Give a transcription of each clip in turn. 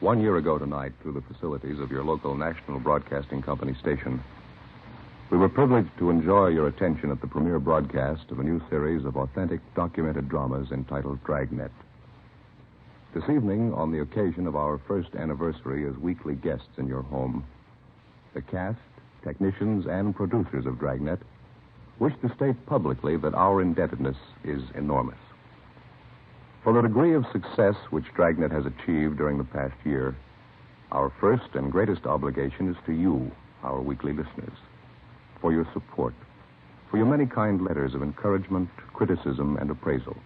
1 year ago tonight, through the facilities of your local National Broadcasting Company station, we were privileged to enjoy your attention at the premiere broadcast of a new series of authentic documented dramas entitled Dragnet. This evening, on the occasion of our first anniversary as weekly guests in your home, the cast, technicians, and producers of Dragnet wish to state publicly that our indebtedness is enormous. For the degree of success which Dragnet has achieved during the past year, our first and greatest obligation is to you, our weekly listeners, for your support, for your many kind letters of encouragement, criticism, and appraisal.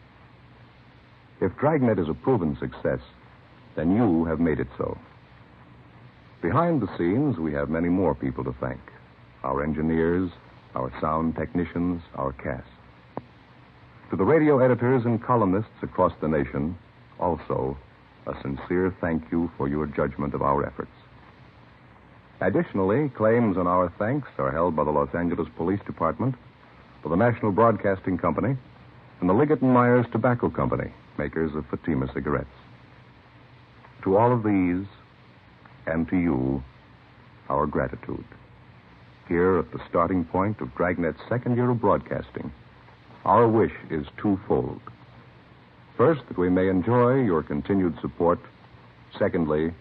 If Dragnet is a proven success, then you have made it so. Behind the scenes, we have many more people to thank. Our engineers, our sound technicians, our cast. To the radio editors and columnists across the nation, also, a sincere thank you for your judgment of our efforts. Additionally, claims on our thanks are held by the Los Angeles Police Department, for the National Broadcasting Company, and the Liggett & Myers Tobacco Company, makers of Fatima cigarettes. To all of these, and to you, our gratitude. Here at the starting point of Dragnet's second year of broadcasting, our wish is twofold. First, that we may enjoy your continued support. Secondly,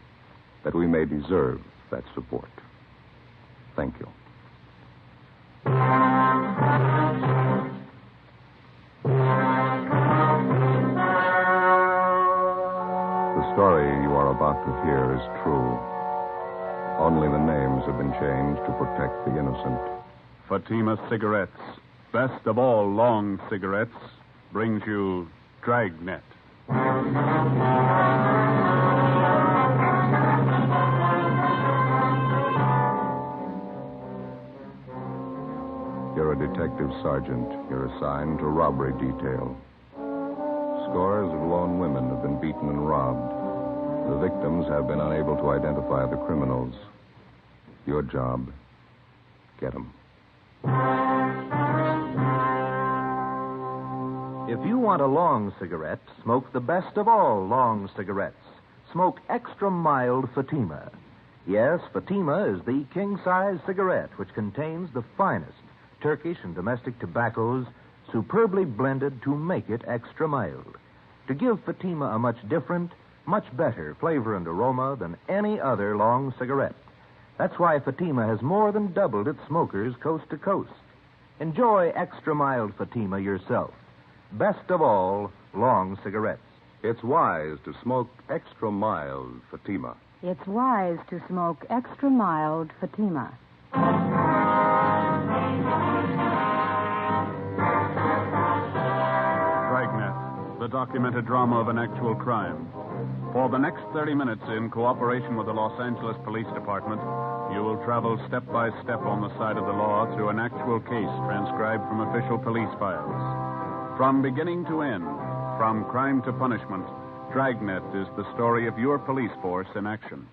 that we may deserve that support. Thank you. The story you are about to hear is true. Only the names have been changed to protect the innocent. Fatima Cigarettes, best of all long cigarettes, brings you Dragnet. You're a detective sergeant. You're assigned to robbery detail. Scores of lone women have been beaten and robbed. The victims have been unable to identify the criminals. Your job, get them. If you want a long cigarette, smoke the best of all long cigarettes. Smoke extra mild Fatima. Yes, Fatima is the king-size cigarette which contains the finest Turkish and domestic tobaccos superbly blended to make it extra mild. To give Fatima a much different, much better flavor and aroma than any other long cigarette. That's why Fatima has more than doubled its smokers coast to coast. Enjoy extra mild Fatima yourself. Best of all, long cigarettes. It's wise to smoke extra mild Fatima. It's wise to smoke extra mild Fatima. Dragnet, the documented drama of an actual crime. For the next 30 minutes, in cooperation with the Los Angeles Police Department, you will travel step by step on the side of the law through an actual case transcribed from official police files. From beginning to end, from crime to punishment, Dragnet is the story of your police force in action.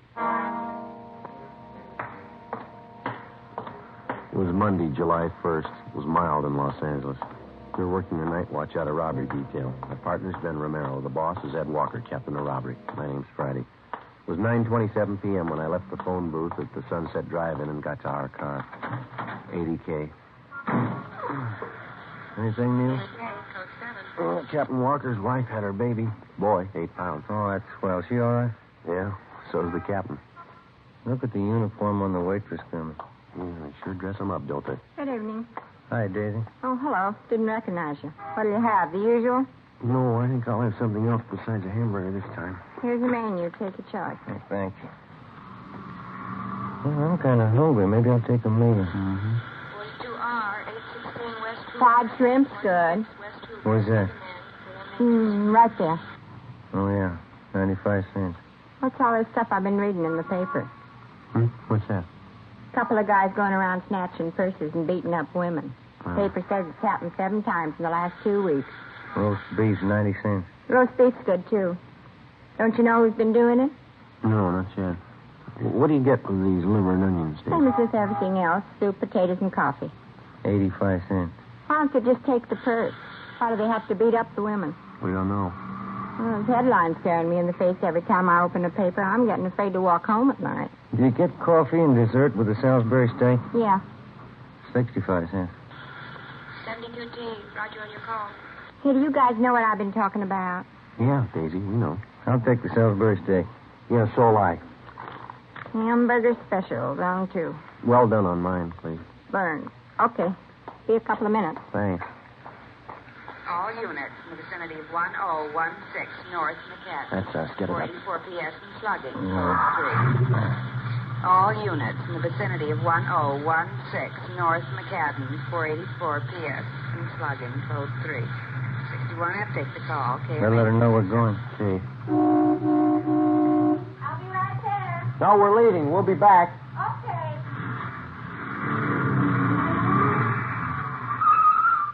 It was Monday, July 1st. It was mild in Los Angeles. We were working the night watch out of robbery detail. My partner's Ben Romero. The boss is Ed Walker, captain of robbery. My name's Friday. It was 9:27 p.m. when I left the phone booth at the Sunset Drive-In and got to our car. 80K. Anything new? Oh, Captain Walker's wife had her baby. Boy, 8 pounds. Oh, that's swell. She all right? Yeah, so's the captain. Look at the uniform on the waitress coming. Yeah, they sure dress them up, don't they? Good evening. Hi, Daisy. Oh, hello. Didn't recognize you. What do you have? The usual? No, I think I'll have something else besides a hamburger this time. Here's the menu. Take your choice. Oh, thank you. Well, I'm kind of hungry. Maybe I'll take a meal. Mm-hmm. 42R, 816 West. Fried shrimp's good. Where's that? Right there. Oh, yeah. 95 cents. What's all this stuff I've been reading in the paper? What's that? Couple of guys going around snatching purses and beating up women. Paper says it's happened 7 times in the last 2 weeks. Roast beef, 90 cents. Roast beef's good, too. Don't you know who's been doing it? No, not yet. What do you get with these liver and onions, Dave? Same as with everything else. Soup, potatoes, and coffee. 85 cents. Why don't you just take the purse? Why do they have to beat up the women? We don't know. Well, the headline's staring me in the face every time I open a paper. I'm getting afraid to walk home at night. Do you get coffee and dessert with the Salisbury steak? Yeah. 65 cents. 72T. Roger on your call. Hey, do you guys know what I've been talking about? Yeah, Daisy, we know. I'll take the Salisbury steak. Yeah, so will I. Hamburger special, round 2. Well done on mine, please. Burns. Okay. Be a couple of minutes. Thanks. All units in the vicinity of 1016 North McCadden. That's us. Get it up. 484 PS and slugging. Code 3. All units in the vicinity of 1016 North McCadden. 484 PS and slugging. Code 3. 61F, take the call. Okay. Better let her know we're going. See. I'll be right there. No, we're leaving. We'll be back. Okay.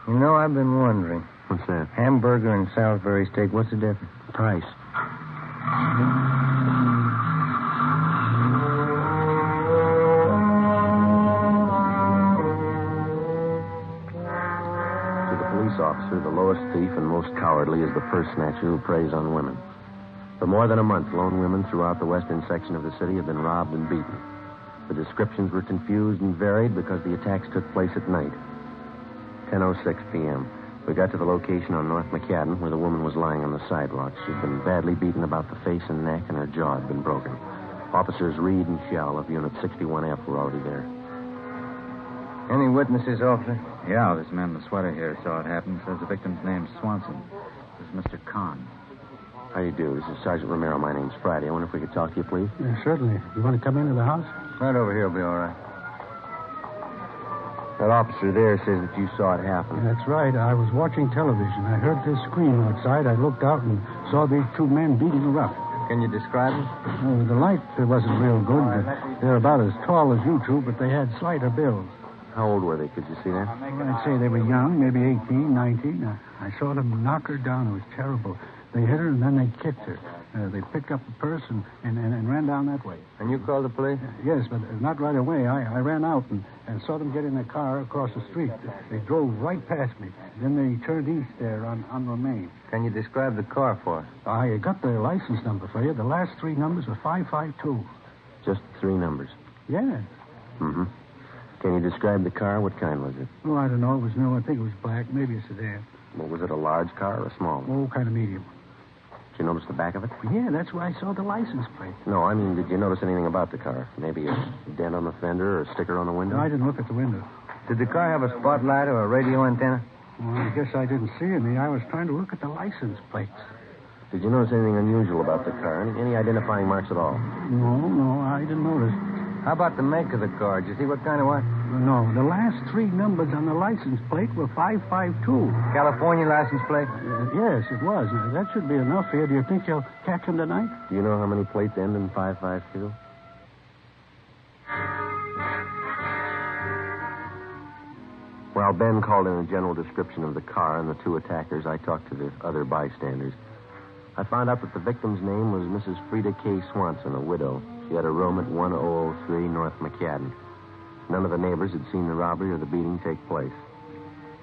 You know, I've been wondering. What's that? Hamburger and Salisbury steak, what's the difference? Price. To the police officer, the lowest thief and most cowardly is the purse snatcher who preys on women. For more than a month, lone women throughout the western section of the city have been robbed and beaten. The descriptions were confused and varied because the attacks took place at night. 10:06 p.m. We got to the location on North McCadden where the woman was lying on the sidewalk. She'd been badly beaten about the face and neck, and her jaw had been broken. Officers Reed and Shell of Unit 61F were already there. Any witnesses, officer? Yeah, this man in the sweater here saw it happen. Says the victim's name's Swanson. This is Mr. Kahn. How you do? This is Sergeant Romero. My name's Friday. I wonder if we could talk to you, please. Yeah, certainly. You want to come into the house? Right over here will be all right. That officer there says that you saw it happen. That's right. I was watching television. I heard this scream outside. I looked out and saw these 2 men beating her up. Can you describe them? The light wasn't real good. They're about as tall as you two, but they had slighter builds. How old were they? Could you see that? Well, I'd say they were young, maybe 18, 19. I saw them knock her down. It was terrible. They hit her and then they kicked her. They picked up the purse and ran down that way. And you called the police? Yes, but not right away. I ran out and saw them get in a car across the street. They drove right past me. Then they turned east there on Romaine. Can you describe the car for us? I got the license number for you. The last 3 numbers are 552. Just 3 numbers. Yeah. Mm-hmm. Can you describe the car? What kind was it? Oh, I don't know. It was new. I think it was black. Maybe a sedan. Well, was it a large car or a small one? Oh, kind of medium. Did you notice the back of it? Yeah, that's where I saw the license plate. No, I mean, did you notice anything about the car? Maybe a dent on the fender or a sticker on the window? No, I didn't look at the window. Did the car have a spotlight or a radio antenna? Well, I guess I didn't see any. I was trying to look at the license plates. Did you notice anything unusual about the car? Any identifying marks at all? No, I didn't notice. How about the make of the car? Did you see what kind of what? No, the last 3 numbers on the license plate were 552. California license plate? Yes, it was. That should be enough here. Do you think you'll catch him tonight? Do you know how many plates end in 552? While Ben called in a general description of the car and the 2 attackers, I talked to the other bystanders. I found out that the victim's name was Mrs. Frida K. Swanson, a widow. She had a room at 1003 North McCadden. None of the neighbors had seen the robbery or the beating take place.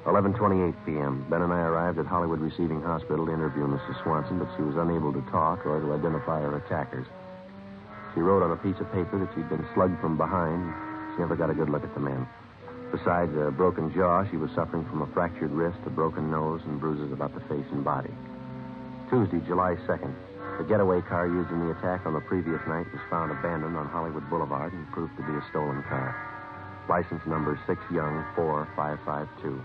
11:28 p.m. Ben and I arrived at Hollywood Receiving Hospital to interview Mrs. Swanson, but she was unable to talk or to identify her attackers. She wrote on a piece of paper that she'd been slugged from behind. She never got a good look at the men. Besides a broken jaw, she was suffering from a fractured wrist, a broken nose, and bruises about the face and body. Tuesday, July 2nd. The getaway car used in the attack on the previous night was found abandoned on Hollywood Boulevard and proved to be a stolen car. License number 6 Young 4552.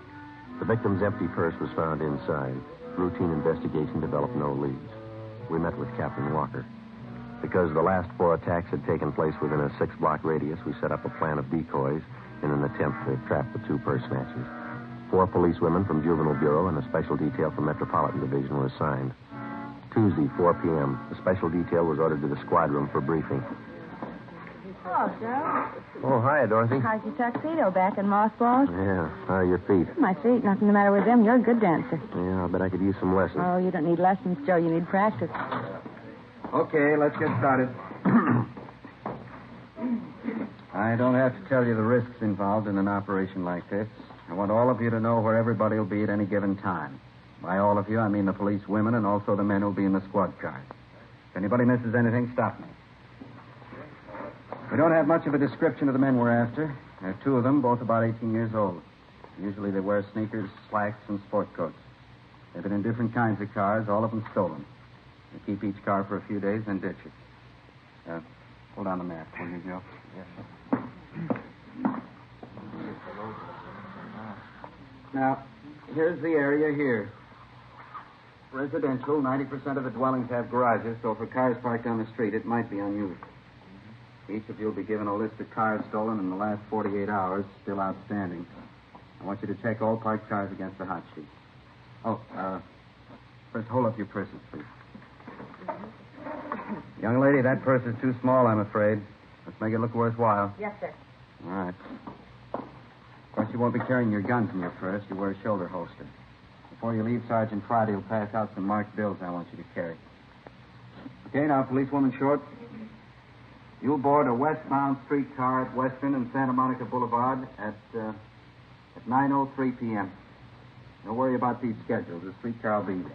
The victim's empty purse was found inside. Routine investigation developed no leads. We met with Captain Walker. Because the last 4 attacks had taken place within a 6-block radius, we set up a plan of decoys in an attempt to trap the 2 purse snatchers. 4 policewomen from Juvenile Bureau and a special detail from Metropolitan Division were assigned. Tuesday, 4 p.m., the special detail was ordered to the squad room for briefing. Oh, Joe. Oh, hiya, Dorothy. How's your tuxedo back in mothballs? Yeah, how are your feet? My feet, nothing the matter with them. You're a good dancer. Yeah, I bet I could use some lessons. Oh, you don't need lessons, Joe. You need practice. Okay, let's get started. I don't have to tell you the risks involved in an operation like this. I want all of you to know where everybody will be at any given time. By all of you, I mean the police women and also the men who'll be in the squad cars. If anybody misses anything, stop me. We don't have much of a description of the men we're after. There are two of them, both about 18 years old. Usually they wear sneakers, slacks, and sport coats. They've been in different kinds of cars, all of them stolen. They keep each car for a few days, then ditch it. Hold on the map, will you, Joe? Yes, sir. Now, here's the area here. Residential, 90% of the dwellings have garages, so for cars parked on the street, it might be unused. Each of you will be given a list of cars stolen in the last 48 hours, still outstanding. I want you to check all parked cars against the hot sheet. First, hold up your purses, please. Young lady, that purse is too small, I'm afraid. Let's make it look worthwhile. Yes, sir. All right. Of course, you won't be carrying your guns in your purse. You wear a shoulder holster. Before you leave, Sergeant Friday will pass out some marked bills I want you to carry. Okay, now, policewoman Short. You'll board a westbound streetcar at Western and Santa Monica Boulevard at 9:03 p.m. Don't worry about these schedules. The streetcar will be there.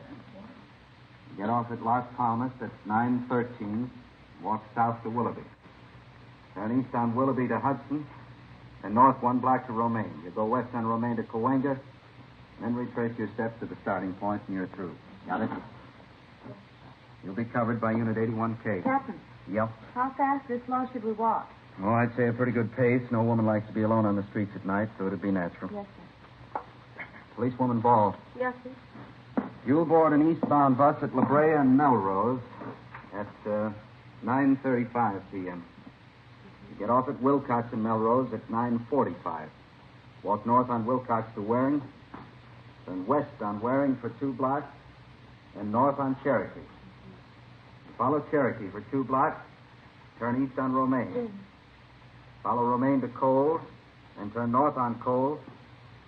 Get off at Las Palmas at 9:13. Walk south to Willoughby. Turn east on Willoughby to Hudson, and north one block to Romaine. You go west on Romaine to Cahuenga, then retrace your steps to the starting point, and you're through. Got it? You'll be covered by Unit 81K. Captain. Yep. How fast or slow should we walk? Oh, I'd say a pretty good pace. No woman likes to be alone on the streets at night, so it'd be natural. Yes, sir. Policewoman Ball. Yes, sir. You'll board an eastbound bus at La Brea and Melrose at 9:35 p.m. You get off at Wilcox and Melrose at 9:45. Walk north on Wilcox to Waring, then west on Waring for 2 blocks, and north on Cherokee. Follow Cherokee for 2 blocks, turn east on Romaine. Follow Romaine to Cole, and turn north on Cole.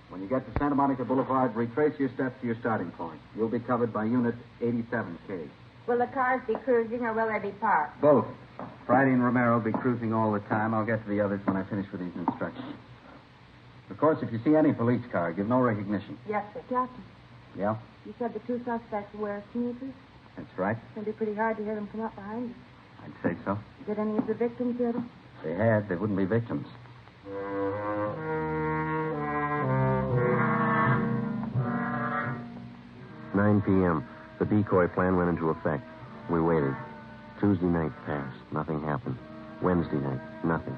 When you get to Santa Monica Boulevard, retrace your steps to your starting point. You'll be covered by Unit 87K. Will the cars be cruising or will they be parked? Both. Friday and Romero will be cruising all the time. I'll get to the others when I finish with these instructions. Of course, if you see any police car, give no recognition. Yes, sir. Captain, Yeah? you said the 2 suspects wear sneakers? That's right. It's going to be pretty hard to hear them come up behind you. I'd say so. Did any of the victims hear them? If they had, they wouldn't be victims. "9 p.m. The decoy plan went into effect. We waited. Tuesday night passed. Nothing happened. Wednesday night, nothing.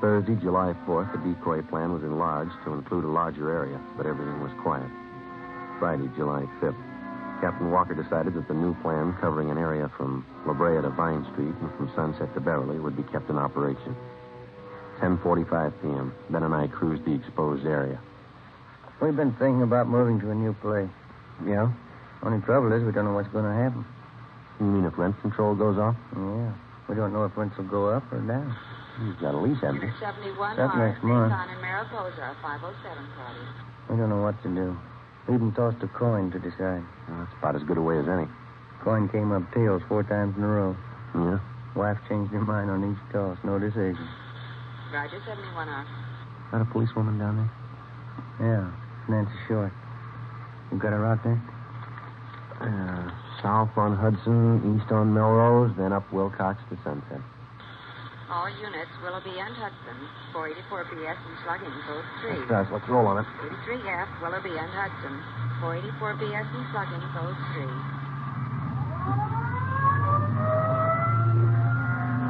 Thursday, July 4th, the decoy plan was enlarged to include a larger area, but everything was quiet. Friday, July 5th. Captain Walker decided that the new plan, covering an area from La Brea to Vine Street and from Sunset to Beverly, would be kept in operation. 10:45 p.m. Ben and I cruised the exposed area. We've been thinking about moving to a new place. Yeah? Only trouble is we don't know what's going to happen. You mean if rent control goes off? Yeah. We don't know if rents will go up or down. You've got a lease, haven't you? Unit 71 That's Mars, next month. on in Mariposa, 507 party. We don't know what to do. We even tossed a coin to decide. Well, that's about as good a way as any. Coin came up tails 4 times in a row. Yeah? Wife changed her mind on each toss. No decision. Roger, 71 off. Is that a policewoman down there? Yeah. Nancy Short. You got her out there? South on Hudson, east on Melrose, then up Wilcox to Sunset. All units, Willoughby and Hudson, 484 PS and slugging, code 3. That's let's roll on it. 83F, Willoughby and Hudson, 484 PS and slugging, code 3.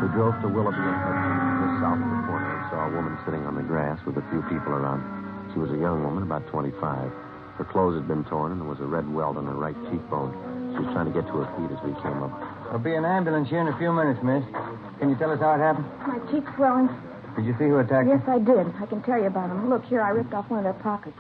We drove to Willoughby and Hudson. Just south of the corner, we saw a woman sitting on the grass with a few people around. She was a young woman, about 25. Her clothes had been torn, and there was a red welt on her right cheekbone. She was trying to get to her feet as we came up. There'll be an ambulance here in a few minutes, miss. Can you tell us how it happened? My cheek's swelling. Did you see who attacked Yes, I did. I can tell you about them. Look, here, I ripped off one of their pockets.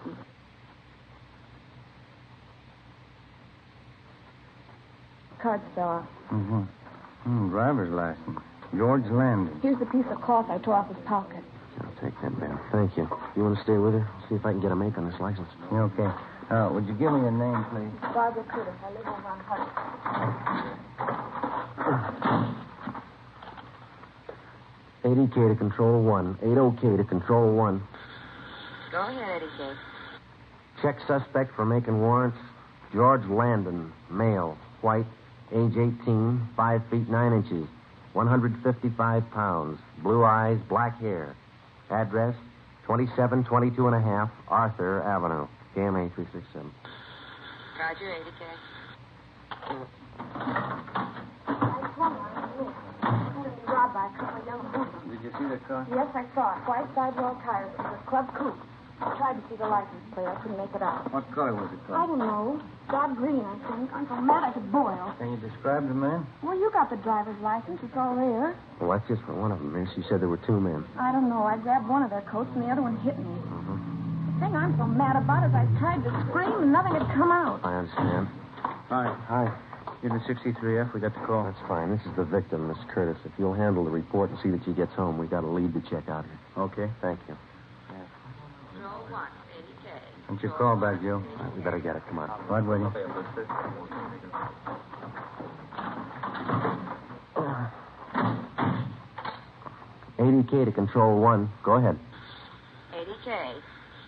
Cards fell off. Mm-hmm. Driver's license. George Landon. Here's the piece of cloth I tore off his pocket. I'll take that, Ben. Thank you. You want to stay with her? See if I can get a make on this license. Yeah, okay. Would you give me your name, please? Barbara Curtis. I live over on Hudson. 80K to Control 1. 80K to Control 1. Go ahead, Eddie K. Check suspect for making warrants. George Landon, male, white, age 18, 5 feet 9 inches, 155 pounds, blue eyes, black hair. Address, 2722 and a half Arthur Avenue, KMA 367. Roger, 80K. Did you see the car? Yes, I saw it. White sidewall tires. It was Club Coupe. I tried to see the license plate. I couldn't make it out. What color was it, I don't know. Dark green, I think. I'm so mad I could boil. Can you describe the man? Well, you got the driver's license. It's all there. Well, that's just for one of them, miss. You said there were 2 men. I don't know. I grabbed one of their coats and the other one hit me. Mm-hmm. The thing I'm so mad about is I tried to scream and nothing had come out. I understand. Hi. Hi. You're the 63F. We got the call. That's fine. This is the victim, Miss Curtis. If you'll handle the report and see that she gets home, we got a lead to check out here. Okay. Thank you. Roll 1, 80K. What's your call back, Joe? All right, we better get it. Come on. Right with you. $80K to control 1. Go ahead. 80K.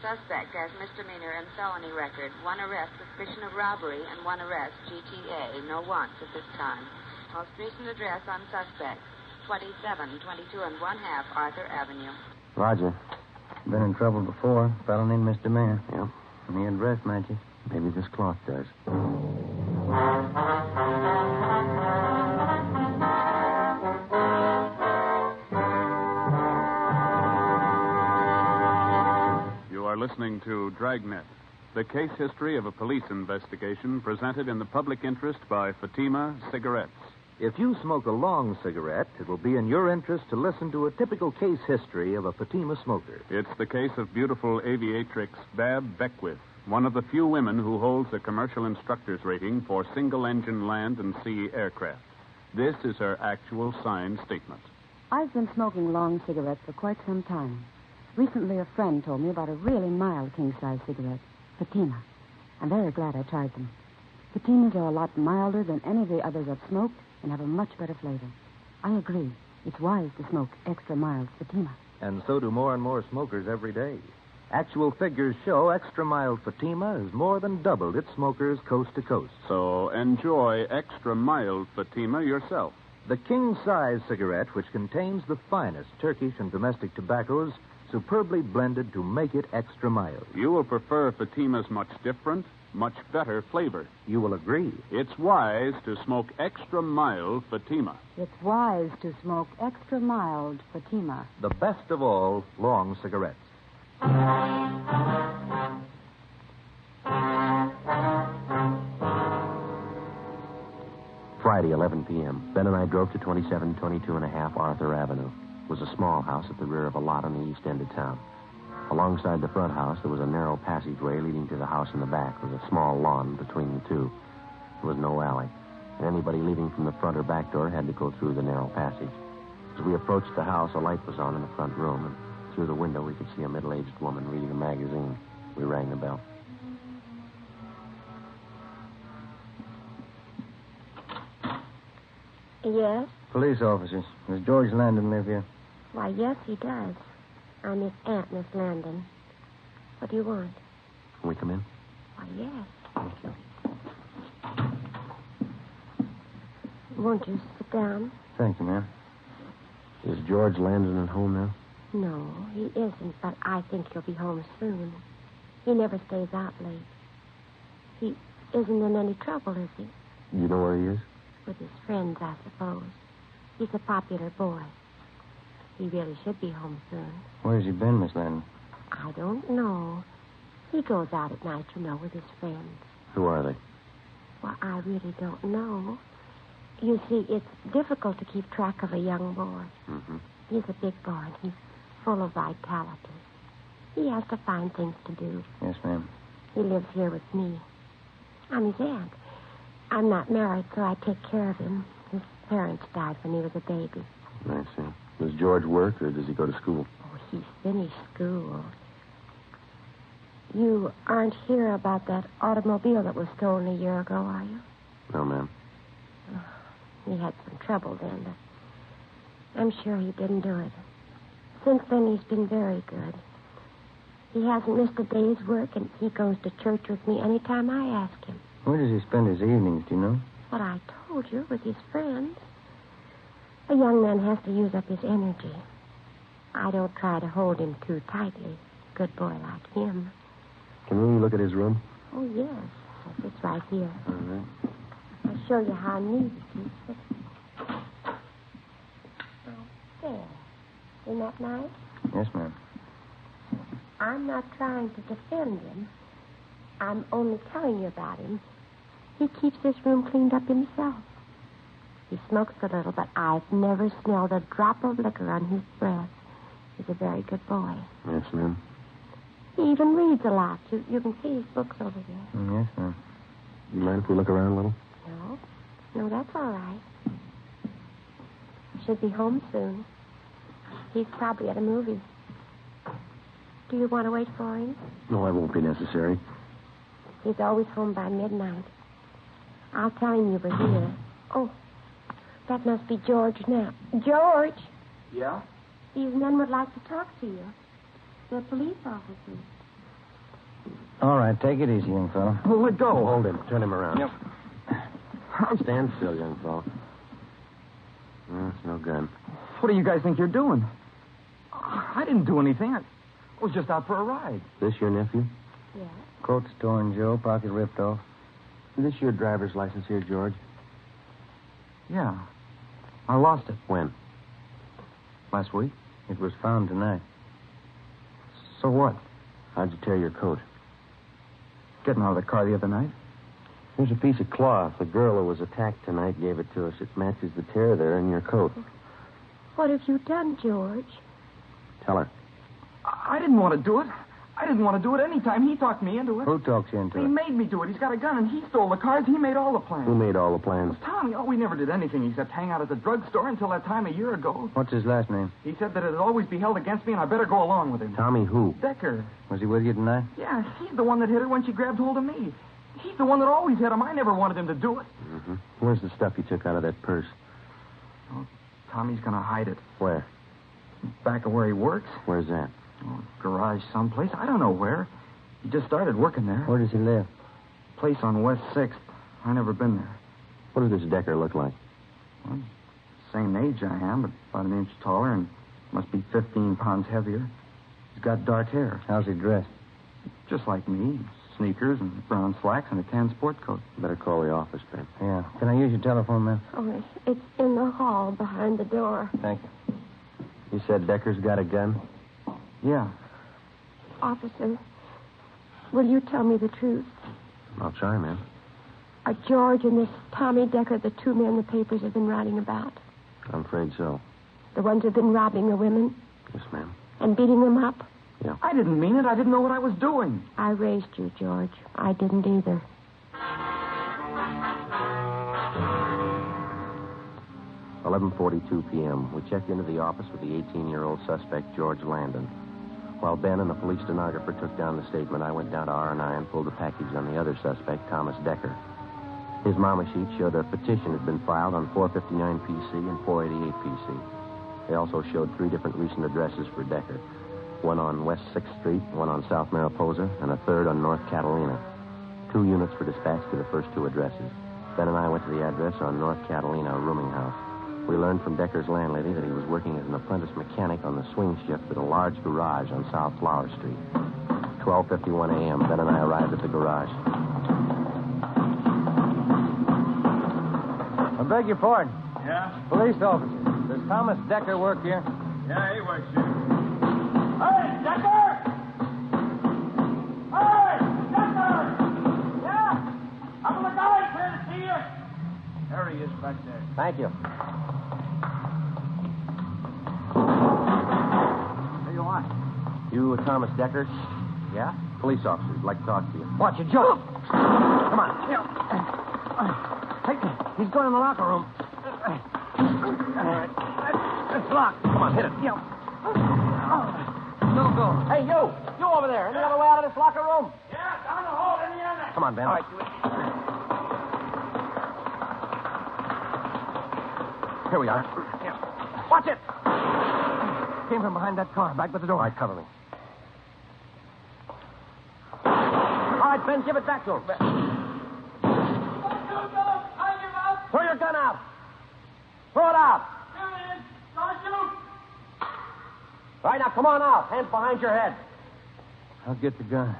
Suspect has misdemeanor and felony record. 1 arrest, suspicion of robbery, and 1 arrest, GTA. No warrants at this time. Most recent address on suspect, 2722 and 1/2 Arthur Avenue. Roger. Been in trouble before. Felony and misdemeanor. Yeah. And the address matches. Maybe this clock does. You are listening to Dragnet, the case history of a police investigation presented in the public interest by Fatima Cigarettes. If you smoke a long cigarette, it will be in your interest to listen to a typical case history of a Fatima smoker. It's the case of beautiful aviatrix Bab Beckwith, one of the few women who holds a commercial instructor's rating for single-engine land and sea aircraft. This is her actual signed statement. I've been smoking long cigarettes for quite some time. Recently, a friend told me about a really mild king-size cigarette, Fatima. I'm very glad I tried them. Fatimas are a lot milder than any of the others I've smoked and have a much better flavor. I agree. It's wise to smoke extra mild Fatima. And so do more and more smokers every day. Actual figures show extra mild Fatima has more than doubled its smokers coast to coast. So enjoy extra mild Fatima yourself. The king-size cigarette, which contains the finest Turkish and domestic tobaccos, superbly blended to make it extra mild. You will prefer Fatima's much different, much better flavor. You will agree. It's wise to smoke extra mild Fatima. It's wise to smoke extra mild Fatima. The best of all long cigarettes. Friday, 11 p.m. Ben and I drove to 2722 and a half Arthur Avenue. It was a small house at the rear of a lot on the east end of town. Alongside the front house, there was a narrow passageway leading to the house in the back with a small lawn between the two. There was no alley, and anybody leaving from the front or back door had to go through the narrow passage. As we approached the house, a light was on in the front room, and through the window we could see a middle-aged woman reading a magazine. We rang the bell. Yes? Police officers. Does George Landon live here? Why, yes, he does. I'm his aunt, Miss Landon. What do you want? Can we come in? Why, yes. Thank you. Won't you sit down? Thank you, ma'am. Is George Landon at home now? No, he isn't, but I think he'll be home soon. He never stays out late. He isn't in any trouble, is he? You know where he is? With his friends, I suppose. He's a popular boy. He really should be home soon. Where's he been, Miss Landon? I don't know. He goes out at night, you know, with his friends. Who are they? Well, I really don't know. You see, it's difficult to keep track of a young boy. Mm-hmm. He's a big boy, and he's full of vitality. He has to find things to do. Yes, ma'am. He lives here with me. I'm his aunt. I'm not married, so I take care of him. His parents died when he was a baby. I see. Does George work, or does he go to school? Oh, he's finished school. You aren't here about that automobile that was stolen a year ago, are you? No, ma'am. He had some trouble then, but I'm sure he didn't do it. Since then, he's been very good. He hasn't missed a day's work, and he goes to church with me any time I ask him. Where does he spend his evenings, do you know? What I told you, with his friends. A young man has to use up his energy. I don't try to hold him too tightly. Good boy like him. Can we look at his room? Oh, yes. Yes, it's right here. All right. I'll show you how neat it is. There. Isn't that nice? Yes, ma'am. I'm not trying to defend him. I'm only telling you about him. He keeps this room cleaned up himself. He smokes a little, but I've never smelled a drop of liquor on his breath. He's a very good boy. Yes, ma'am. He even reads a lot. You can see his books over there. Yes, ma'am. You mind if we look around a little? No, that's all right. Should be home soon. He's probably at a movie. Do you want to wait for him? No, that won't be necessary. He's always home by midnight. I'll tell him you were here. Oh, that must be George now. George! Yeah? These men would like to talk to you. They're police officers. All right, take it easy, young fellow. Well, let go. Hold him. Turn him around. Yep. Stand still, young fellow. It's no gun. What do you guys think you're doing? I didn't do anything. I was just out for a ride. This your nephew? Yes. Coat torn, Joe. Pocket ripped off. Is this your driver's license here, George? Yeah. I lost it When? last week. It was found tonight. So what? How'd you tear your coat? Getting out of the car the other night. Here's a piece of cloth. The girl who was attacked tonight gave it to us. It matches the tear there in your coat. What have you done, George? Tell her. I didn't want to do it. I didn't want to do it any time. He talked me into it. Who talks you into He it? made me do it. He's got a gun, and he stole the cars. He made all the plans. Who made all the plans? Tommy. Oh, we never did anything except hang out at the drugstore until that time a year ago. What's his last name? He said that it'd always be held against me, and I better go along with him. Tommy who? Decker. Was he with you tonight? Yeah, he's the one that hit her when she grabbed hold of me. He's the one that always hit him. I never wanted him to do it. Mm-hmm. Where's the stuff you took out of that purse? Oh, Tommy's going to hide it. Where? Back of where he works. Where's that? Oh, garage someplace. I don't know where. He just started working there. Where does he live? Place on West 6th. I never been there. What does this Decker look like? Well, same age I am, but about an inch taller and must be 15 pounds heavier. He's got dark hair. How's he dressed? Just like me. Sneakers and brown slacks and a tan sport coat. Better call the office, Ben. Yeah. Can I use your telephone, man? Oh, it's in the hall behind the door. Thank you. You said Decker's got a gun? Yeah. Officer, will you tell me the truth? I'll try, man. Are George and this Tommy Decker the two men the papers have been writing about? I'm afraid so. The ones who've been robbing the women? Yes, ma'am. And beating them up? Yeah. I didn't mean it. I didn't know what I was doing. I raised you, George. I didn't either. $11:42 p.m. We checked into the office with the 18-year-old suspect, George Landon. While Ben and the police stenographer took down the statement, I went down to R&I and pulled a package on the other suspect, Thomas Decker. His mama sheet showed a petition had been filed on 459 PC and 488 PC. They also showed 3 different recent addresses for Decker. One on West 6th Street, one on South Mariposa, and a third on North Catalina. 2 units were dispatched to the first 2 addresses. Ben and I went to the address on North Catalina, a rooming house. We learned from Decker's landlady that he was working as an apprentice mechanic on the swing shift at a large garage on South Flower Street. 12:51 a.m., Ben and I arrived at the garage. I beg your pardon. Yeah? Police officer. Does Thomas Decker work here? Yeah, he works here. Hey, Decker! Hey, Decker! Yeah? I'm the guy here to see you. There he is back there. Thank you. What do you want? You Thomas Decker? Yeah? Police officers. Like to talk to you. Watch it, Joe. Come on. Hey, he's going in the locker room. All right. It's locked. Come on, hit it. No go. Hey, you. You over there. Any other way out of this locker room? Yeah, down the hall in the other. Come on, Ben. All right. Here we are. Yeah. Watch it. Came from behind that car. Back by the door. All right, cover me. All right, Ben, give it back to him. Throw your gun out. Throw it out. Here it is. Don't shoot. All right, now come on out. Hands behind your head. I'll get the gun.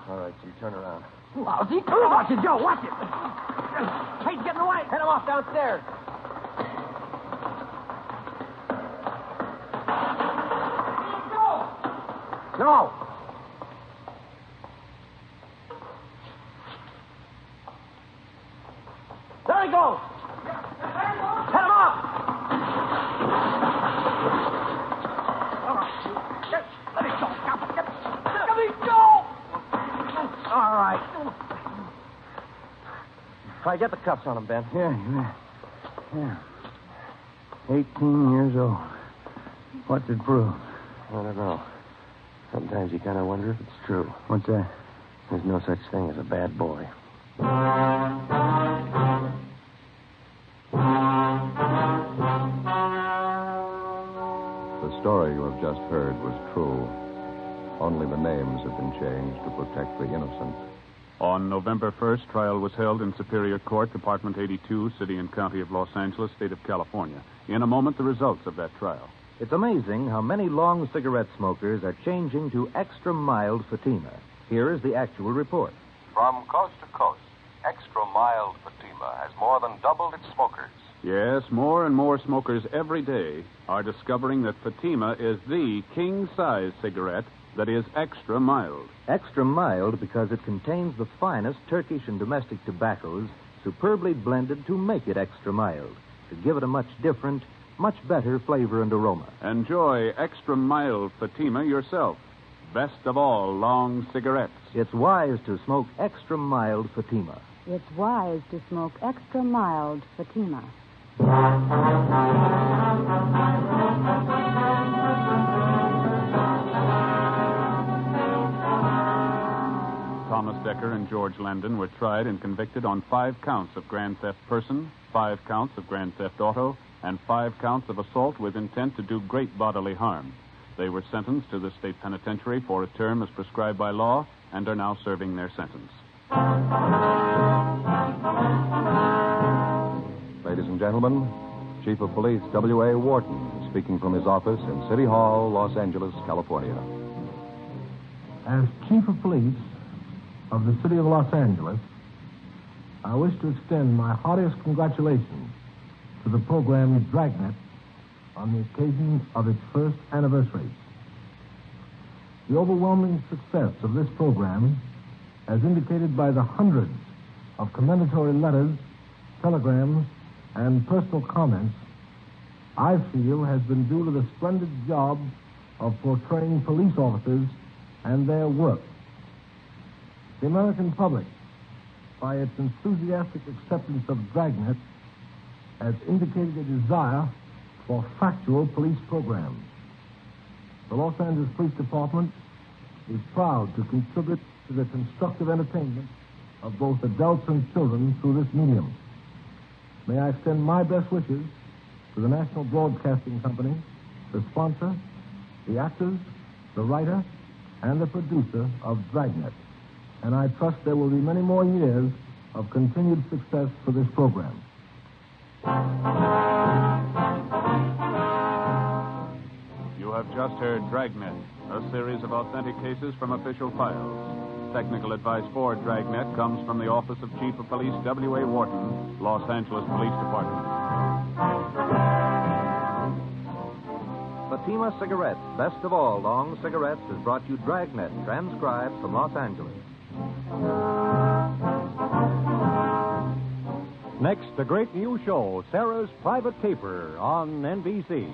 All right, you turn around. Lousy. Watch it, Joe. Watch it. Hey, get in the way. Head him off downstairs. No. There he goes. Head him off. Let me go. Let me go. All right. Try to get the cuffs on him, Ben. Yeah. 18 years old. What's it prove? I don't know. Sometimes you kind of wonder if it's true. What's that? There's no such thing as a bad boy. The story you have just heard was true. Only the names have been changed to protect the innocent. On November 1st, trial was held in Superior Court, Department 82, City and County of Los Angeles, State of California. In a moment, the results of that trial. It's amazing how many long cigarette smokers are changing to extra mild Fatima. Here is the actual report. From coast to coast, extra mild Fatima has more than doubled its smokers. Yes, more and more smokers every day are discovering that Fatima is the king-size cigarette that is extra mild. Extra mild because it contains the finest Turkish and domestic tobaccos superbly blended to make it extra mild, to give it a much different, much better flavor and aroma. Enjoy extra mild Fatima yourself. Best of all, long cigarettes. It's wise to smoke extra mild Fatima. It's wise to smoke extra mild Fatima. Thomas Decker and George Landon were tried and convicted on 5 counts of grand theft person, 5 counts of grand theft auto, and 5 counts of assault with intent to do great bodily harm. They were sentenced to the state penitentiary for a term as prescribed by law and are now serving their sentence. Ladies and gentlemen, Chief of Police W.A. Wharton speaking from his office in City Hall, Los Angeles, California. As Chief of Police of the City of Los Angeles, I wish to extend my heartiest congratulations to the program Dragnet on the occasion of its first anniversary. The overwhelming success of this program, as indicated by the hundreds of commendatory letters, telegrams, and personal comments, I feel has been due to the splendid job of portraying police officers and their work. The American public, by its enthusiastic acceptance of Dragnet, has indicated a desire for factual police programs. The Los Angeles Police Department is proud to contribute to the constructive entertainment of both adults and children through this medium. May I extend my best wishes to the National Broadcasting Company, the sponsor, the actors, the writer, and the producer of Dragnet. And I trust there will be many more years of continued success for this program. You have just heard Dragnet, a series of authentic cases from official files. Technical advice for Dragnet comes from the Office of Chief of Police W.A. Wharton, Los Angeles Police Department. Fatima Cigarettes, best of all long cigarettes, has brought you Dragnet, transcribed from Los Angeles. Next, the great new show, Sarah's Private Caper, on NBC.